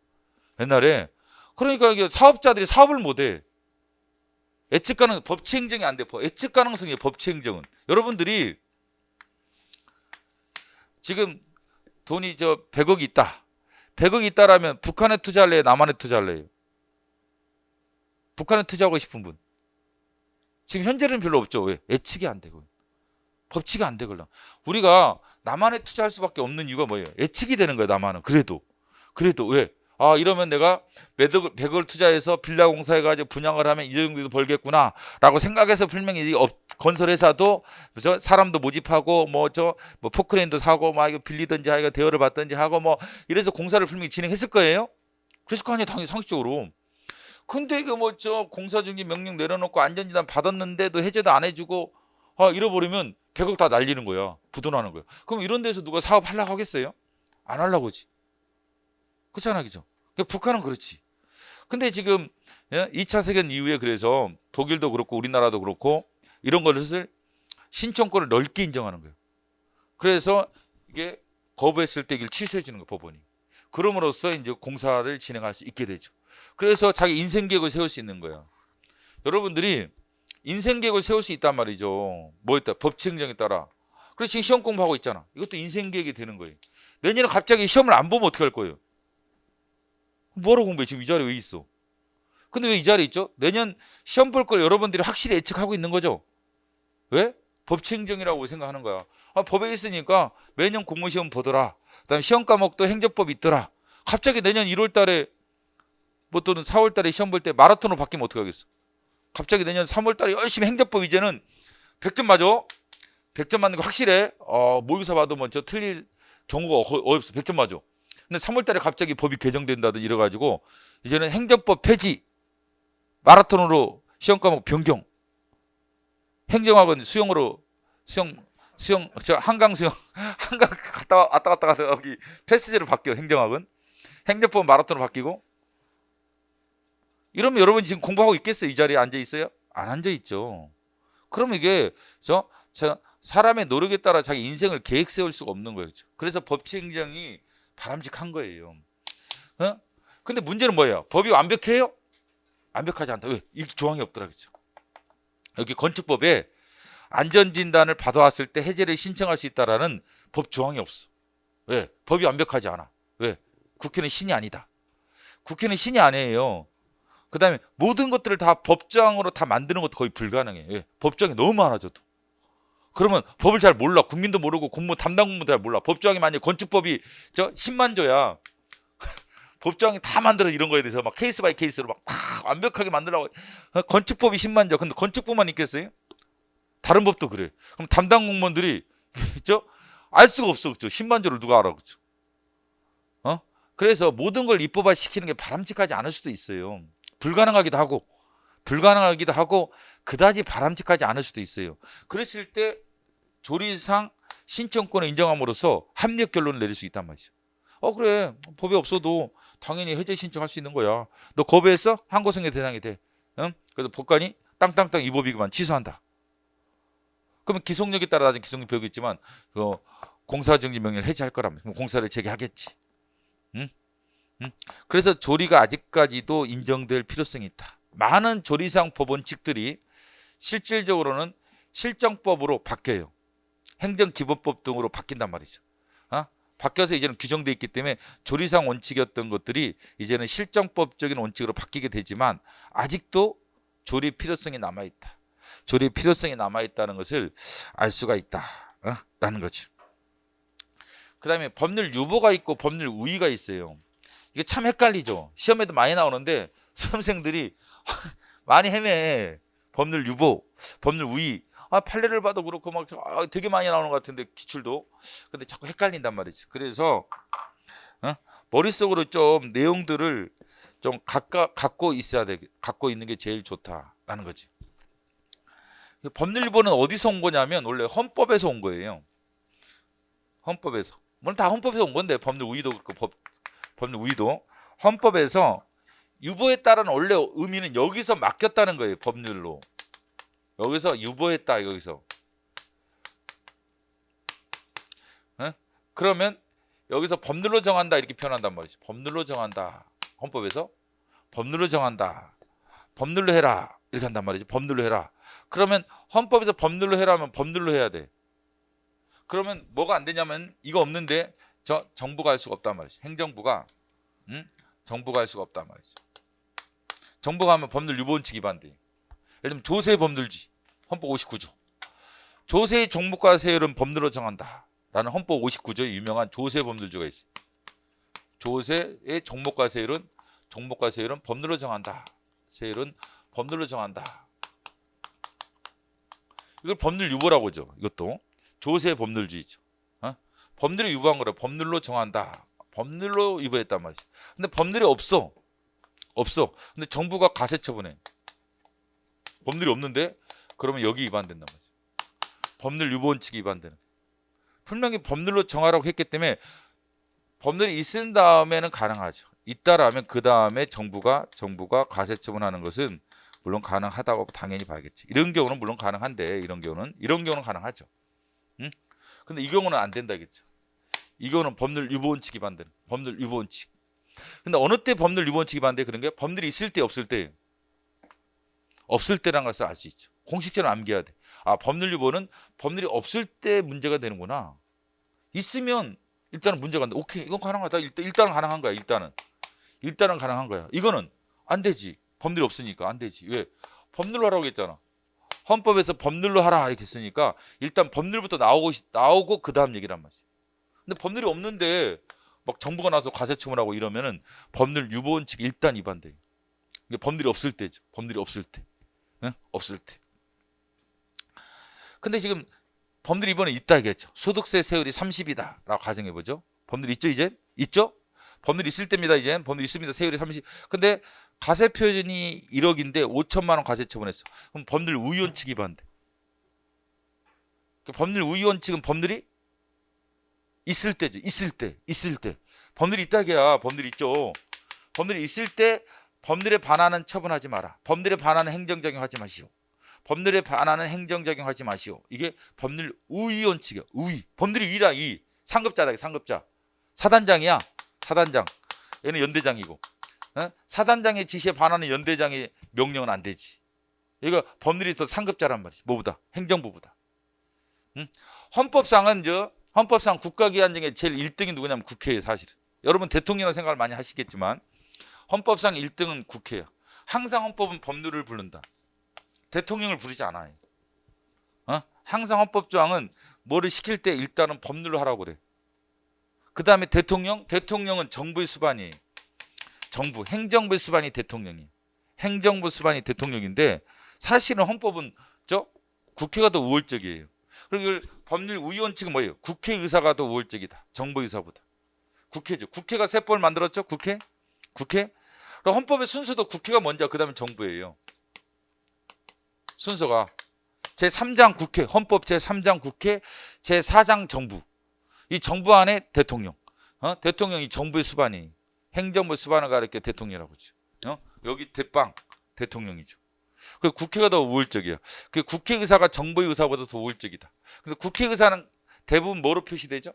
Speaker 1: 옛날에. 그러니까 이게 사업자들이 사업을 못해. 예측 가능 법치 행정이 안 돼. 예측 가능성이 법치 행정은. 여러분들이 지금 돈이 100억이 있다. 100억이 있다라면 북한에 투자할래요? 남한에 투자할래요? 북한에 투자하고 싶은 분. 지금 현재는 별로 없죠. 왜? 예측이 안 되고. 법치가 안 되걸라. 우리가 남한에 투자할 수밖에 없는 이유가 뭐예요? 예측이 되는 거예요. 남한은. 그래도 왜? 이러면 내가 100억을 투자해서 빌라 공사해가지고 분양을 하면 이 정도 벌겠구나 라고 생각해서 분명히 건설회사도 사람도 모집하고 뭐 포크레인도 사고 막 이거 빌리든지 하고 대여를 받든지 하고 뭐 이래서 공사를 분명히 진행했을 거예요. 그랬을 거 아니에요. 당연히 상식적으로. 근데 이거 공사 중지 명령 내려놓고 안전진단 받았는데도 해제도 안 해주고 잃어버리면 100억 다 날리는 거야. 부도나는 거야. 그럼 이런 데서 누가 사업 하려고 하겠어요? 안 하려고 하지. 그렇잖아, 그죠? 북한은 그렇지. 근데 지금 2차 세계대전 이후에 그래서 독일도 그렇고 우리나라도 그렇고 이런 것을 신청권을 넓게 인정하는 거예요. 그래서 이게 거부했을 때 이걸 취소해 주는 거예요, 법원이. 그럼으로써 이제 공사를 진행할 수 있게 되죠. 그래서 자기 인생 계획을 세울 수 있는 거예요. 여러분들이 인생 계획을 세울 수 있단 말이죠. 뭐였다? 법치 행정에 따라. 그래서 지금 시험 공부하고 있잖아. 이것도 인생 계획이 되는 거예요. 내년에 갑자기 시험을 안 보면 어떻게 할 거예요? 뭐하러 공부해? 지금 이 자리에 왜 있어? 근데 왜 이 자리에 있죠? 내년 시험 볼 걸 여러분들이 확실히 예측하고 있는 거죠. 왜? 법치 행정이라고 생각하는 거야. 법에 있으니까 매년 공무시험 보더라. 그다음에 시험 과목도 행정법 있더라. 갑자기 내년 1월 달에 뭐 또는 4월 달에 시험 볼 때 마라톤으로 바뀌면 어떻게 하겠어? 갑자기 내년 3월 달에 열심히 행정법 이제는 100점 맞아. 100점 맞는 거 확실해. 모의고사 받으면 틀릴 경우가 거의 없어. 100점 맞아. 근데 3월 달에 갑자기 법이 개정된다든지 이래가지고 이제는 행정법 폐지, 마라톤으로 시험 과목 변경, 행정학은 수영으로 수영 한강 수영 한강 왔다 갔다 가서 여기 패스제로 바뀌어. 행정학은 행정법 마라톤으로 바뀌고. 이러면 여러분 지금 공부하고 있겠어요? 이 자리에 앉아 있어요? 안 앉아 있죠. 그럼 이게 사람의 노력에 따라 자기 인생을 계획 세울 수가 없는 거예요. 그래서 법치 행정이 바람직한 거예요. 근데 문제는 뭐예요? 법이 완벽해요? 완벽하지 않다. 왜? 이 조항이 없더라. 그죠? 여기 건축법에 안전진단을 받아왔을 때 해제를 신청할 수 있다라는 법 조항이 없어. 왜? 법이 완벽하지 않아. 왜? 국회는 신이 아니다. 국회는 신이 아니에요. 그 다음에 모든 것들을 다 법조항으로 다 만드는 것도 거의 불가능해. 왜? 법조항이 너무 많아져도. 그러면 법을 잘 몰라. 국민도 모르고 담당 공무원도 잘 몰라. 법조항이 만약에 건축법이 10만 조야. 법조항이 다 만들어 이런 거에 대해서 막 케이스 바이 케이스로 막 완벽하게 만들라고. 건축법이 10만 조. 근데 건축법만 있겠어요? 다른 법도 그래. 그럼 담당 공무원들이 그죠? 알 수가 없어. 그죠? 신반조를 누가 알아. 그죠? 그래서 모든 걸 입법화 시키는 게 바람직하지 않을 수도 있어요. 불가능하기도 하고 그다지 바람직하지 않을 수도 있어요. 그랬을 때 조리상 신청권을 인정함으로써 합리적 결론을 내릴 수 있단 말이죠. 그래, 법이 없어도 당연히 해제 신청할 수 있는 거야. 너 거부했어? 항고성의 대상이 돼. 응? 그래서 법관이 땅땅땅 이 법이구만 취소한다. 그러면 기속력에 따라 나중에 기속력 배우고 있지만 공사정지 명령을 해제할 거라면 그럼 공사를 재개하겠지. 응? 응? 그래서 조리가 아직까지도 인정될 필요성이 있다. 많은 조리상 법원칙들이 실질적으로는 실정법으로 바뀌어요. 행정기본법 등으로 바뀐단 말이죠. 바뀌어서 이제는 규정되어 있기 때문에 조리상 원칙이었던 것들이 이제는 실정법적인 원칙으로 바뀌게 되지만 아직도 조리 필요성이 남아있다. 조리 필요성이 남아있다는 것을 알 수가 있다. 라는 거죠. 그 다음에 법률 유보가 있고 법률 우위가 있어요. 이게 참 헷갈리죠. 시험에도 많이 나오는데 수험생들이 많이 헤매. 법률 유보, 법률 우위. 판례를 봐도 그렇고 막 되게 많이 나오는 것 같은데 기출도. 근데 자꾸 헷갈린단 말이지. 그래서 머릿속으로 좀 내용들을 좀 갖고 있어야 돼. 갖고 있는 게 제일 좋다라는 거지. 법률 유보는 어디서 온 거냐면 원래 헌법에서 온 거예요. 헌법에서. 물론 다 헌법에서 온 건데 법률 우위도 그렇고 법률 우위도 헌법에서 유보에 따른 원래 의미는 여기서 맡겼다는 거예요. 법률로. 여기서 유보했다. 여기서. 그러면 여기서 법률로 정한다 이렇게 표현한단 말이죠. 법률로 정한다. 헌법에서 법률로 정한다. 법률로 해라. 이렇게 한단 말이죠. 법률로 해라. 그러면 헌법에서 법률로 해라 하면 법률로 해야 돼. 그러면 뭐가 안 되냐면 이거 없는데 정부가 할 수가 없단 말이죠. 행정부가 정부가 할 수가 없단 말이죠. 정부가 하면 법률 유보원칙 위반돼. 예를 들면 조세 법률지 헌법 59조. 조세의 종목과 세율은 법률로 정한다. 라는 헌법 59조의 유명한 조세 법률조가 있어요. 조세의 종목과 세율은 법률로 정한다. 세율은 법률로 정한다. 이걸 법률 유보라고 하죠. 이것도 조세 법률주의죠. 법률이 유보한 거래. 법률로 정한다. 법률로 유보했단 말이죠. 근데 법률이 없어. 근데 정부가 가세 처분해. 법률이 없는데 그러면 여기 위반된단 말이죠. 법률 유보 원칙이 위반되는. 분명히 법률로 정하라고 했기 때문에 법률이 있은 다음에는 가능하죠. 있다라면 그 다음에 정부가 가세 처분하는 것은 물론 가능하다고 당연히 봐야겠지. 이런 경우는 물론 가능한데 이런 경우는 가능하죠. 근데 이 경우는 안 된다겠죠. 이 경우는 법률 유보 원칙이 위반되는. 법률 유보 원칙. 근데 어느 때 법률 유보 원칙이 위반돼? 그런 게 법률이 있을 때 없을 때. 없을 때라는 것을 알 수 있죠. 공식적으로 암기해야 돼. 법률 유보는 법률이 없을 때 문제가 되는구나. 있으면 일단은 문제가 안 돼. 오케이, 이건 가능하다. 일단은 가능한 거야. 일단은 가능한 거야. 이거는 안 되지. 법률이 없으니까 안 되지. 왜? 법률로 하라고 했잖아. 헌법에서 법률로 하라 이렇게 했으니까 일단 법률부터 나오고 그 다음 얘기란 말이지. 근데 법률이 없는데 막 정부가 나서 가세처분하고 이러면은 법률 유보 원칙 일단 위반돼. 이게 법률이 없을 때죠. 법률이 없을 때. 없을 때. 근데 지금 법률 위반이 있다 이겠죠. 소득세 세율이 30이다 라고 가정해보죠. 법률 있죠 이제? 있죠? 법률 있을 때입니다 이제. 법률 있습니다. 세율이 30. 근데 가세 표준이 1억인데 5천만 원 가세 처분했어. 그럼 법률 우위 원칙 위반돼. 법률 우위 원칙은 법률이 있을 때죠. 있을 때. 법률이 있다게야. 법률이 있죠. 법률이 있을 때 법률에 반하는 처분하지 마라. 법률에 반하는 행정작용하지 마시오. 법률에 반하는 행정작용하지 마시오. 이게 법률 우위 원칙이야. 우위. 법률이 위다. 상급자다. 상급자. 사단장이야. 사단장. 얘는 연대장이고. 사단장의 지시에 반하는 연대장의 명령은 안 되지. 이거 법률이 있어 상급자란 말이지. 뭐보다? 행정부보다. 헌법상 국가기관 중에 제일 1등이 누구냐면 국회예요. 사실은. 여러분 대통령이라고 생각을 많이 하시겠지만 헌법상 1등은 국회야. 항상 헌법은 법률을 부른다. 대통령을 부르지 않아요. 항상 헌법조항은 뭐를 시킬 때 일단은 법률로 하라고 그래. 그 다음에 대통령은 정부의 수반이에요. 정부, 행정부의 수반이 대통령이에요. 행정부 수반이 대통령인데 사실은 헌법은 국회가 더 우월적이에요. 그리고 법률 우위원 측은 뭐예요? 국회의사가 더 우월적이다. 정부의사보다. 국회죠. 국회가 세법을 만들었죠. 국회. 그리고 헌법의 순서도 국회가 먼저 그 다음에 정부예요. 순서가 제3장 국회, 헌법 제3장 국회, 제4장 정부. 이 정부 안에 대통령. 대통령이 정부의 수반이. 행정부의 수반을 가리켜 대통령이라고 하죠. 여기 대빵 대통령이죠. 그리고 국회가 더 우월적이야. 그 국회의사가 정부의 의사보다 더 우월적이다. 근데 국회의사는 대부분 뭐로 표시되죠?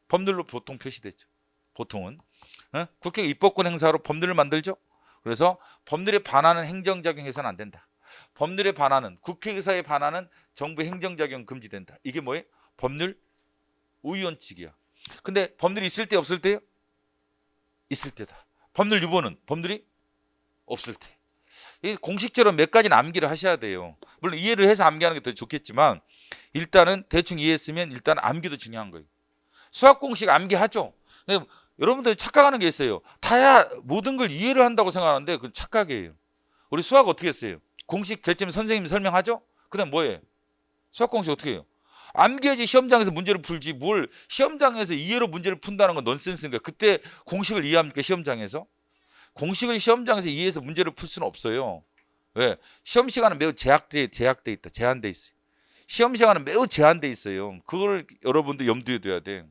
Speaker 1: 법률로 보통 표시되죠. 보통은. 국회가 입법권 행사로 법률을 만들죠. 그래서 법률에 반하는 행정작용해서는 안 된다. 법률에 반하는, 국회의사에 반하는 정부 행정작용 금지된다. 이게 뭐예요? 법률 우위원칙이야. 근데 법률이 있을 때 없을 때요? 있을 때다. 법률 유보는 법률이 없을 때. 이 공식적으로 몇 가지는 암기를 하셔야 돼요. 물론 이해를 해서 암기하는 게 더 좋겠지만 일단은 대충 이해했으면 일단 암기도 중요한 거예요. 수학 공식 암기하죠. 근데 여러분들 착각하는 게 있어요. 다야 모든 걸 이해를 한다고 생각하는데 그건 착각이에요. 우리 수학 어떻게 했어요? 공식 제일 처음에 선생님이 설명하죠. 그다음 뭐예요? 수학 공식 어떻게 해요? 암기해야지 시험장에서 문제를 풀지 뭘 시험장에서 이해로 문제를 푼다는 건 넌센스인가. 그때 공식을 이해합니까? 시험장에서? 공식을 시험장에서 이해해서 문제를 풀 수는 없어요. 왜? 시험 시간은 매우 제한돼 있다. 제한돼 있어요. 시험 시간은 매우 제한돼 있어요. 그걸 여러분도 염두에 둬야 돼.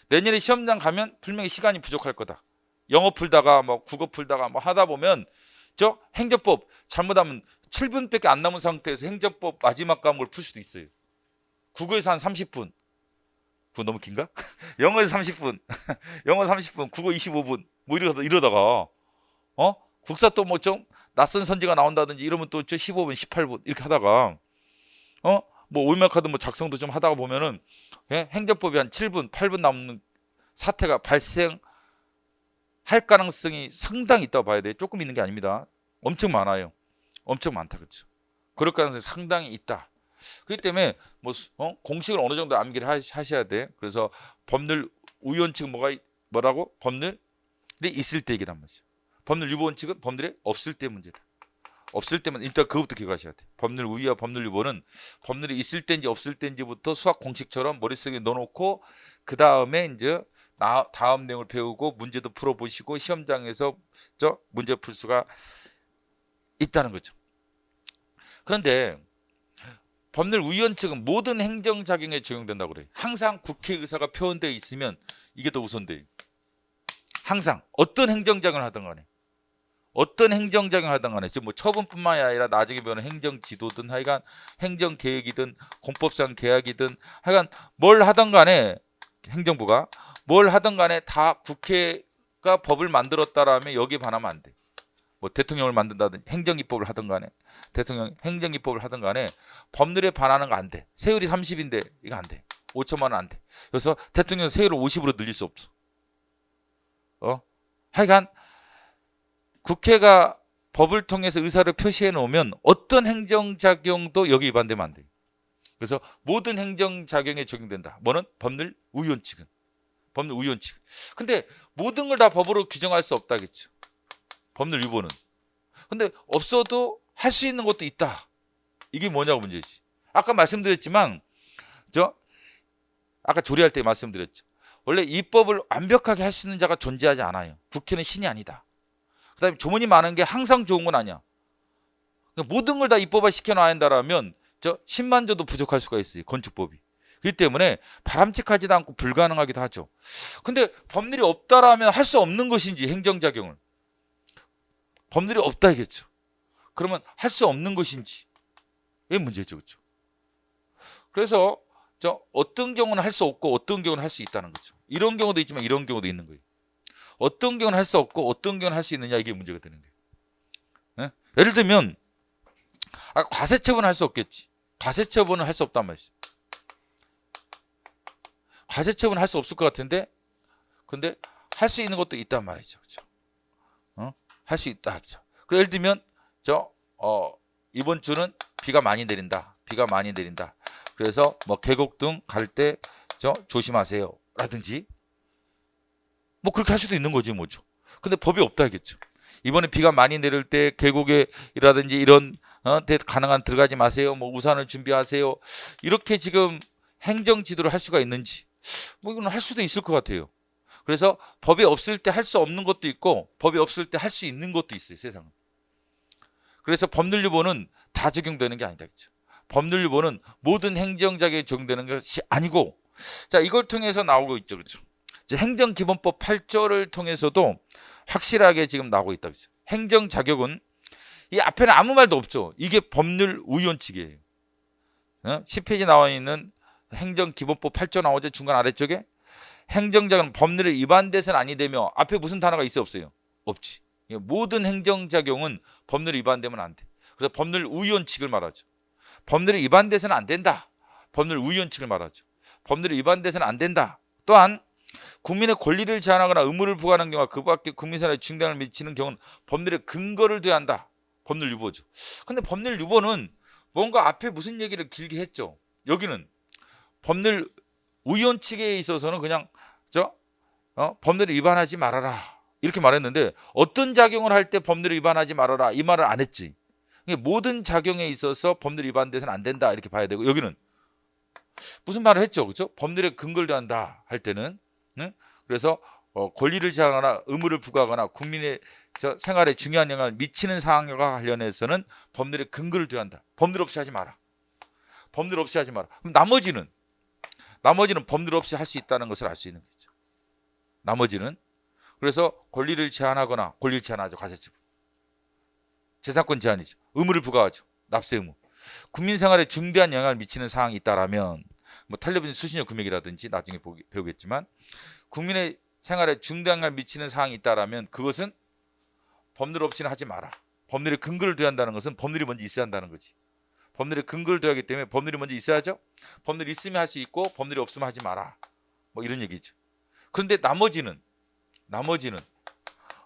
Speaker 1: 내년에 시험장 가면 분명히 시간이 부족할 거다. 영어 풀다가 뭐 국어 풀다가 뭐 하다 보면 저 행정법 잘못하면 7분밖에 안 남은 상태에서 행정법 마지막 과목을 풀 수도 있어요. 국어에서 한 30분. 그거 너무 긴가? 영어에서 30분. 영어 30분, 국어 25분. 뭐 이러다가 국사 또 뭐 좀 낯선 선지가 나온다든지 이러면 또 15분, 18분 이렇게 하다가 뭐 올메카드 뭐 작성도 좀 하다가 보면은 행정법이 한 7분, 8분 남는 사태가 발생할 가능성이 상당히 있다고 봐야 돼요. 조금 있는 게 아닙니다. 엄청 많아요. 엄청 많다, 그렇죠? 그럴 가능성이 상당히 있다. 그렇기 때문에 뭐 공식을 어느 정도 암기를 하셔야 돼. 그래서 법률 우위원칙은 뭐라고? 법률이 있을 때 얘기란 말이죠. 법률 유보원칙은 법률에 없을 때 문제다. 없을 때만 일단 그것부터 기억하셔야 돼. 법률 우위와 법률 유보는 법률이 있을 때인지 없을 때인지부터 수학 공식처럼 머릿속에 넣어놓고 그 다음에 이제 다음 내용을 배우고 문제도 풀어보시고 시험장에서 문제 풀 수가 있다는 거죠. 그런데 법률 우위원칙은 모든 행정작용에 적용된다고 그래요. 항상 국회의사가 표현되어 있으면 이게 더 우선돼요. 항상 어떤 행정작용을 하든 간에 어떤 행정작용을 하든 간에 지금 뭐 처분뿐만이 아니라 나중에 배우는 행정지도든 하여간 행정계획이든 공법상 계약이든 하여간 뭘 하든 간에 행정부가 뭘 하든 간에 다 국회가 법을 만들었다라면 여기에 반하면 안 돼. 뭐 대통령을 만든다든지 행정기법을 하든 간에 대통령 행정기법을 하든 간에 법률에 반하는 거 안 돼. 세율이 30인데 이거 안 돼. 5천만 원 안 돼. 그래서 대통령 세율을 50으로 늘릴 수 없어. 하여간 국회가 법을 통해서 의사를 표시해 놓으면 어떤 행정작용도 여기 위반되면 안 돼. 그래서 모든 행정작용에 적용된다. 뭐는? 법률 우위원칙은. 법률 우위원칙. 근데 모든 걸 다 법으로 규정할 수 없다겠죠. 법률 유보는. 근데 없어도 할 수 있는 것도 있다. 이게 뭐냐고 문제지. 아까 말씀드렸지만 아까 조리할 때 말씀드렸죠. 원래 입법을 완벽하게 할 수 있는 자가 존재하지 않아요. 국회는 신이 아니다. 그 다음에 조문이 많은 게 항상 좋은 건 아니야. 그러니까 모든 걸 다 입법화 시켜놔야 한다면 10만 조도 부족할 수가 있어요. 건축법이. 그렇기 때문에 바람직하지도 않고 불가능하기도 하죠. 근데 법률이 없다라면 할 수 없는 것인지 행정작용을. 법률이 없다겠죠. 그러면 할 수 없는 것인지 이게 문제죠. 그렇죠? 그래서 어떤 경우는 할 수 없고 어떤 경우는 할 수 있다는 거죠. 이런 경우도 있지만 이런 경우도 있는 거예요. 어떤 경우는 할 수 없고 어떤 경우는 할 수 있느냐 이게 문제가 되는 거예요. 네? 예를 들면 과세처분은 할 수 없겠지. 과세처분은 할 수 없단 말이죠. 과세처분은 할 수 없을 것 같은데 근데 할 수 있는 것도 있단 말이죠. 그렇죠? 할 수 있다. 그렇죠? 예를 들면 이번 주는 비가 많이 내린다. 비가 많이 내린다. 그래서 뭐 계곡 등 갈 때 조심하세요. 라든지 뭐 그렇게 할 수도 있는 거지 뭐죠. 근데 법이 없다 하겠죠. 이번에 비가 많이 내릴 때 계곡에라든지 이런 가능한 들어가지 마세요. 뭐 우산을 준비하세요. 이렇게 지금 행정 지도를 할 수가 있는지 뭐 이건 할 수도 있을 것 같아요. 그래서 법이 없을 때 할 수 없는 것도 있고 법이 없을 때 할 수 있는 것도 있어요. 세상은. 그래서 법률유보는 다 적용되는 게 아니다. 그렇죠? 법률유보는 모든 행정자격에 적용되는 것이 아니고 자 이걸 통해서 나오고 있죠. 그렇죠? 행정기본법 8조를 통해서도 확실하게 지금 나오고 있다. 그렇죠? 행정자격은 이 앞에는 아무 말도 없죠. 이게 법률의원칙이에요. 10페이지 나와 있는 행정기본법 8조 나오죠. 중간 아래쪽에 행정자격은 법률에 위반돼서는 아니 되며 앞에 무슨 단어가 있어 없어요? 없지. 모든 행정작용은 법률에 위반되면 안 돼. 그래서 법률의원칙을 말하죠. 법률에 위반돼서는 안 된다. 법률의원칙을 말하죠. 법률에 위반돼서는 안 된다. 또한 국민의 권리를 제한하거나 의무를 부과하는 경우와 그 밖에 국민생활에 중대을 미치는 경우는 법률에 근거를 둬야 한다. 법률유보죠. 근데 법률유보는 뭔가 앞에 무슨 얘기를 길게 했죠. 여기는 법률의원칙에 있어서는 그냥 법률에 위반하지 말아라 이렇게 말했는데 어떤 작용을 할 때 법률에 위반하지 말아라 이 말을 안 했지. 모든 작용에 있어서 법률 위반돼서는 안 된다 이렇게 봐야 되고 여기는 무슨 말을 했죠. 그렇죠? 법률에 근거를 둬한다 할 때는 그래서 권리를 제한하거나 의무를 부과하거나 국민의 생활에 중요한 영향을 미치는 사항과 관련해서는 법률에 근거를 둬야 한다. 법률 없이 하지 마라. 법률 없이 하지 마라. 그럼 나머지는 법률 없이 할 수 있다는 것을 알 수 있는 거죠. 나머지는 그래서 권리를 제한하거나 권리를 제한하죠. 가산치부. 재산권 제한이죠. 의무를 부과하죠. 납세 의무. 국민 생활에 중대한 영향을 미치는 사항이 있다라면 뭐 텔레비전 수신료 금액이라든지 나중에 배우겠지만 국민의 생활에 중대한 영향을 미치는 사항이 있다라면 그것은 법률 없이는 하지 마라. 법률에 근거를 둬야 한다는 것은 법률이 먼저 있어야 한다는 거지. 법률에 근거를 둬야 하기 때문에 법률이 먼저 있어야죠. 법률이 있으면 할 수 있고 법률이 없으면 하지 마라. 뭐 이런 얘기죠. 그런데 나머지는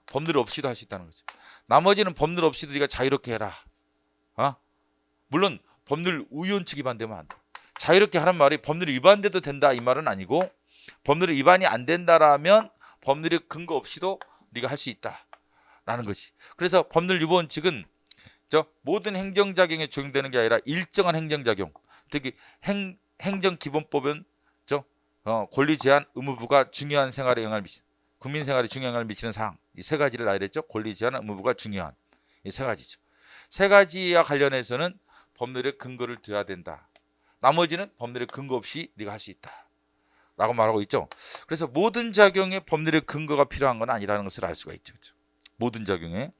Speaker 1: 법률 없이도 할 수 있다는 거죠. 나머지는 법률 없이도 네가 자유롭게 해라. 물론 법률 의원칙 위반되면 안 돼. 자유롭게 하란 말이 법률 위반돼도 된다 이 말은 아니고 법률 위반이 안 된다라면 법률의 근거 없이도 네가 할 수 있다라는 거지. 그래서 법률 유보 원칙은 모든 행정작용에 적용되는 게 아니라 일정한 행정작용, 특히 행정기본법은 권리 제한, 의무 부과, 중요한 생활에 영향을 미치는 국민 생활에 중요한 영향을 미치는 사항 이 세 가지를 알렸죠. 권리 제한, 의무 부과, 중요한 이 세 가지죠. 세 가지와 관련해서는 법률에 근거를 둬야 된다. 나머지는 법률에 근거 없이 네가 할 수 있다. 라고 말하고 있죠. 그래서 모든 작용에 법률의 근거가 필요한 건 아니라는 것을 알 수가 있죠. 그렇죠? 모든 작용에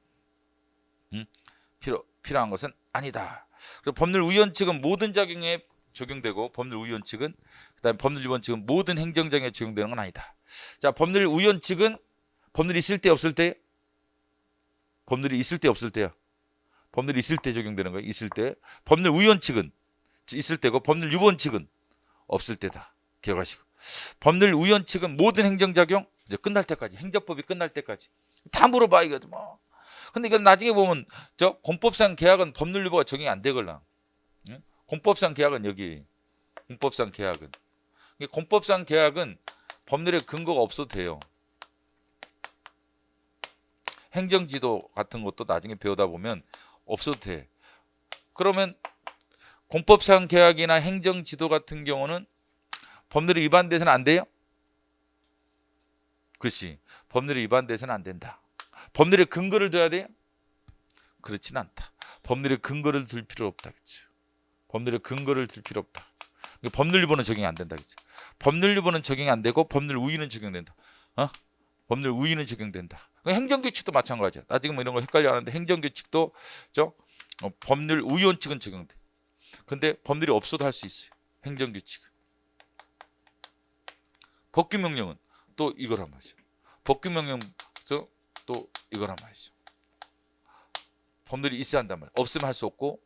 Speaker 1: 필요한 것은 아니다. 그리고 법률의원칙은 모든 작용에 적용되고 법률의원칙은 그다음에 법률위원칙은 모든 행정작용에 적용되는 건 아니다. 자, 법률의원칙은 법률이 있을 때 없을 때 법률이 있을 때 없을 때야. 법률이 있을 때 적용되는 거예요. 있을 때. 법률의원칙은 있을 때고 법률유보원칙은 없을 때다. 기억하시고. 법률의원칙은 모든 행정작용 이제 끝날 때까지 행정법이 끝날 때까지 다 물어봐 이거 뭐. 근데 이건 나중에 보면 공법상 계약은 법률유보가 적용이 안 되걸라. 공법상 계약은 여기 공법상 계약은 공법상 계약은 법률에 근거가 없어도 돼요. 행정지도 같은 것도 나중에 배우다 보면 없어도 돼. 그러면 공법상 계약이나 행정지도 같은 경우는 법률에 위반돼서는 안 돼요? 그렇지. 법률에 위반돼서는 안 된다. 법률에 근거를 둬야 돼요? 그렇진 않다. 법률에 근거를 둘 필요 없다. 그렇죠? 법률에 근거를 둘 필요 없다. 법률유보는 적용이 안 된다. 그렇죠? 법률유보는 적용이 안 되고 법률우위는 적용된다. 법률우위는 적용된다. 행정규칙도 마찬가지야. 나 지금 이런 거 헷갈려 하는데 행정규칙도 법률의원칙은 적용돼. 근데 법률이 없어도 할 수 있어요. 행정규칙은. 법규명령은 또 이거란 말이죠. 법규명령 또 이거란 말이죠. 법률이 있어야 한단 말이에요. 없으면 할 수 없고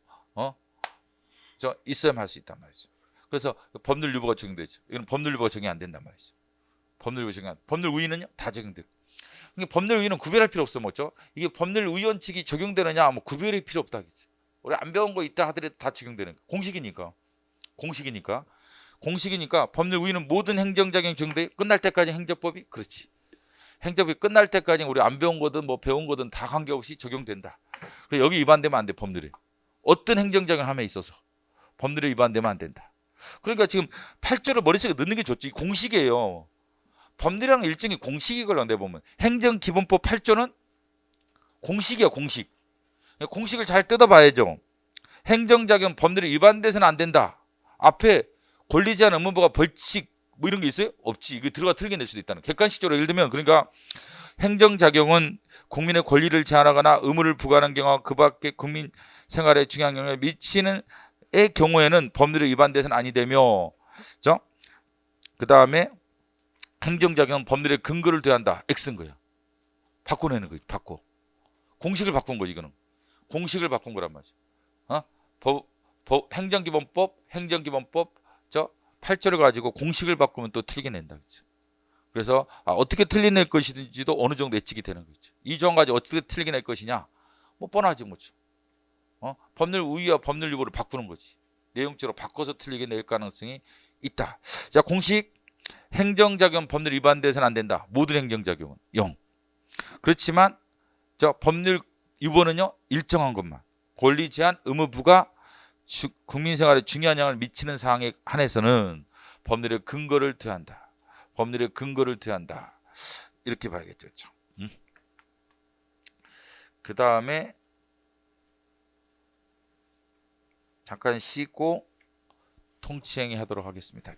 Speaker 1: 있어야만 할 수 있단 말이죠. 그래서 법률유보가 적용되죠. 이건 법률유보가 적용이 안 된단 말이죠. 법률유보 적용 안 돼. 법률우위는요 다 적용돼요. 법률우위는 구별할 필요 없어 뭐죠? 이게 법률의원칙이 적용되느냐 뭐 구별이 필요 없다. 우리 안 배운 거 있다 하더라도 다 적용되는 거야. 공식이니까 법률우위는 모든 행정작용 적용돼. 끝날 때까지 행정법이 그렇지. 행정법이 끝날 때까지 우리 안 배운 거든 뭐 배운 거든 다 관계없이 적용된다. 그래서 여기 위반되면 안 돼. 법률에 어떤 행정작용을 함에 있어서 법률에 위반되면 안 된다. 그러니까 지금 8조를 머릿속에 넣는 게 좋지. 공식이에요. 법률이라는 일종의 공식이걸로 내보면 행정기본법 8조는 공식이야, 공식. 공식을 잘 뜯어봐야죠. 행정작용 법률에 위반돼서는 안 된다. 앞에 권리 제한 의무부가 벌칙 뭐 이런 게 있어요? 없지. 이거 들어가 틀게 낼 수도 있다는. 객관식적으로 예를 들면 그러니까 행정작용은 국민의 권리를 제한하거나 의무를 부과하는 경우와 그 밖에 국민 생활에 중요한 영향을 미치는 의 경우에는 법률에 위반돼서는 아니 되며, 그 다음에 행정작용은 법률에 근거를 더한다. X인 거예요. 바꿔내는 거지. 공식을 바꾼 거지. 이거는 공식을 바꾼 거란 말이죠. 행정기본법 8조를 가지고 공식을 바꾸면 또 틀게 낸다. 그렇죠? 그래서 어떻게 틀게 낼 것인지도 어느 정도 예측이 되는 거죠. 이 조항 가지고 어떻게 틀게 낼 것이냐? 뭐 뻔하지 뭐죠. 법률 우위와 법률 유보를 바꾸는 거지. 내용적으로 바꿔서 틀리게 낼 가능성이 있다. 자, 공식 행정작용 법률 위반돼서는 안 된다. 모든 행정작용은 0. 그렇지만 법률 유보는요 일정한 것만. 권리 제한 의무부가 국민 생활에 중요한 영향을 미치는 사항에 한해서는 법률의 근거를 더한다. 법률의 근거를 더한다. 이렇게 봐야겠죠. 그렇죠? 그 다음에 잠깐 쉬고 통치행위 하도록 하겠습니다.